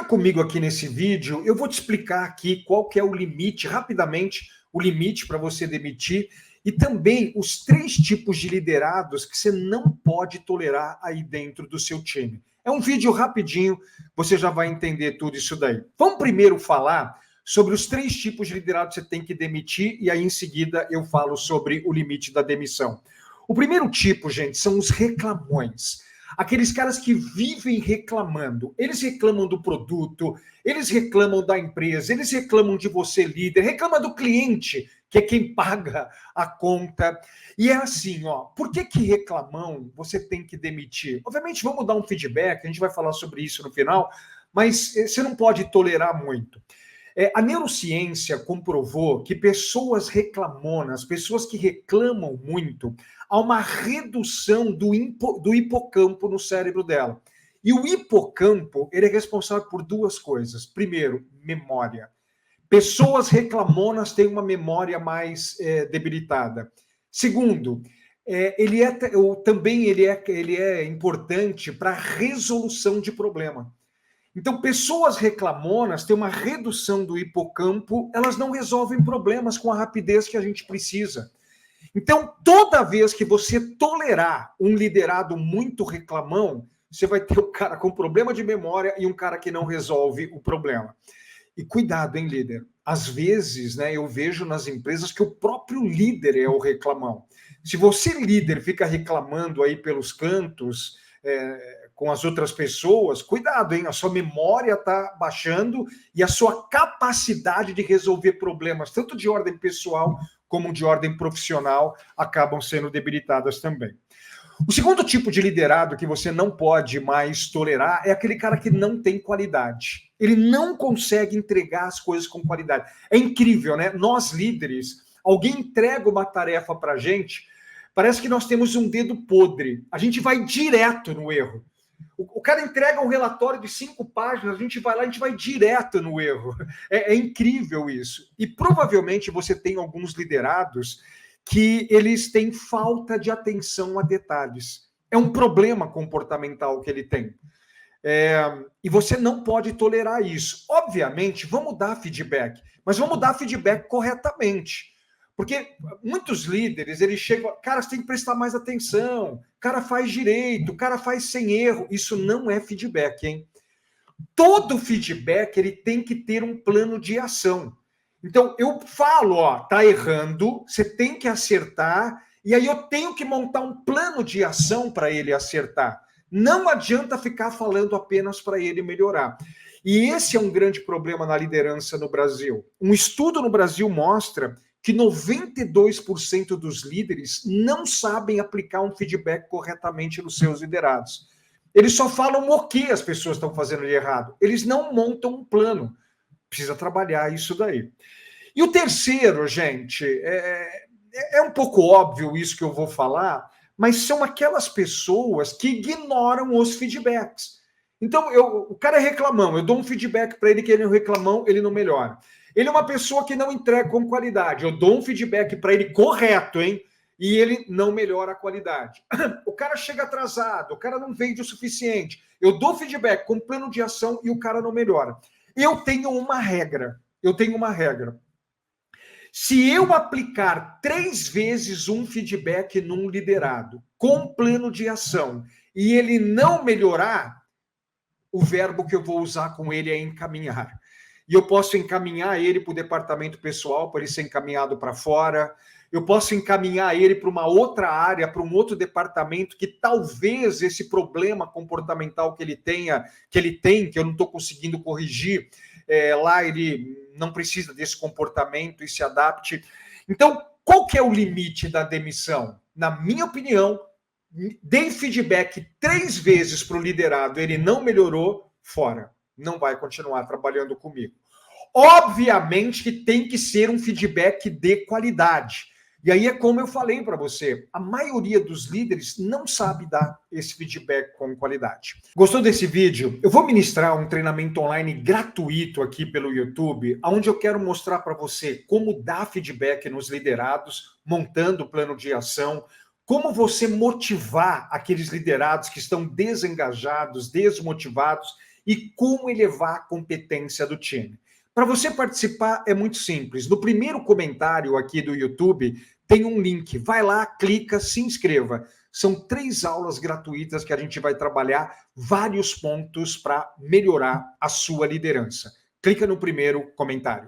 comigo aqui nesse vídeo, eu vou te explicar aqui qual que é o limite, rapidamente, o limite para você demitir e também os 3 tipos de liderados que você não pode tolerar aí dentro do seu time. É um vídeo rapidinho, você já vai entender tudo isso daí. Vamos primeiro falar sobre os 3 tipos de liderado que você tem que demitir e aí em seguida eu falo sobre o limite da demissão. O primeiro tipo, gente, são os reclamões. Aqueles caras que vivem reclamando. Eles reclamam do produto, eles reclamam da empresa, eles reclamam de você, líder, reclama do cliente, que é quem paga a conta. E é assim, ó, por que reclamão você tem que demitir? Obviamente, vamos dar um feedback, a gente vai falar sobre isso no final, mas você não pode tolerar muito. A neurociência comprovou que pessoas reclamonas, pessoas que reclamam muito, há uma redução do hipocampo no cérebro dela. E o hipocampo, ele é responsável por 2 coisas. Primeiro, memória. Pessoas reclamonas têm uma memória mais debilitada. Segundo, ele é importante para a resolução de problema. Então, pessoas reclamonas têm uma redução do hipocampo, elas não resolvem problemas com a rapidez que a gente precisa. Então, toda vez que você tolerar um liderado muito reclamão, você vai ter um cara com problema de memória e um cara que não resolve o problema. E cuidado, hein, líder? Às vezes, né, eu vejo nas empresas que o próprio líder é o reclamão. Se você, líder, fica reclamando aí pelos cantos, com as outras pessoas, cuidado, hein? A sua memória está baixando e a sua capacidade de resolver problemas, tanto de ordem pessoal como de ordem profissional, acabam sendo debilitadas também. O segundo tipo de liderado que você não pode mais tolerar é aquele cara que não tem qualidade. Ele não consegue entregar as coisas com qualidade. É incrível, né? Nós, líderes, alguém entrega uma tarefa para a gente, parece que nós temos um dedo podre. A gente vai direto no erro. O cara entrega um relatório de 5 páginas, a gente vai lá, a gente vai direto no erro. É incrível isso. E provavelmente você tem alguns liderados que eles têm falta de atenção a detalhes. É um problema comportamental que ele tem. E você não pode tolerar isso. Obviamente, vamos dar feedback, mas vamos dar feedback corretamente. Porque muitos líderes, eles chegam, cara, você tem que prestar mais atenção, cara faz direito, cara faz sem erro. Isso não é feedback, hein? Todo feedback, ele tem que ter um plano de ação. Então, eu falo, ó, tá errando, você tem que acertar, e aí eu tenho que montar um plano de ação para ele acertar. Não adianta ficar falando apenas para ele melhorar. E esse é um grande problema na liderança no Brasil. Um estudo no Brasil mostra que 92% dos líderes não sabem aplicar um feedback corretamente nos seus liderados. Eles só falam o que as pessoas estão fazendo de errado. Eles não montam um plano. Precisa trabalhar isso daí. E o terceiro, gente, é um pouco óbvio isso que eu vou falar, mas são aquelas pessoas que ignoram os feedbacks. Então, o cara é reclamão, eu dou um feedback para ele que ele é um reclamão, ele não melhora. Ele é uma pessoa que não entrega com qualidade, eu dou um feedback para ele correto, hein? E ele não melhora a qualidade. O cara chega atrasado, o cara não vende o suficiente. Eu dou feedback com plano de ação e o cara não melhora. Eu tenho uma regra. Se eu aplicar 3 vezes um feedback num liderado com plano de ação e ele não melhorar, o verbo que eu vou usar com ele é encaminhar. E eu posso encaminhar ele para o departamento pessoal, para ele ser encaminhado para fora. Eu posso encaminhar ele para uma outra área, para um outro departamento que talvez esse problema comportamental que ele tem, que eu não estou conseguindo corrigir, lá ele não precisa desse comportamento e se adapte. Então, qual que é o limite da demissão? Na minha opinião, dei feedback 3 vezes para o liderado, ele não melhorou, fora. Não vai continuar trabalhando comigo. Obviamente que tem que ser um feedback de qualidade. E aí é como eu falei para você, a maioria dos líderes não sabe dar esse feedback com qualidade. Gostou desse vídeo? Eu vou ministrar um treinamento online gratuito aqui pelo YouTube, onde eu quero mostrar para você como dar feedback nos liderados, montando o plano de ação, como você motivar aqueles liderados que estão desengajados, desmotivados, e como elevar a competência do time. Para você participar é muito simples. No primeiro comentário aqui do YouTube tem um link. Vai lá, clica, se inscreva. São 3 aulas gratuitas que a gente vai trabalhar vários pontos para melhorar a sua liderança. Clica no primeiro comentário.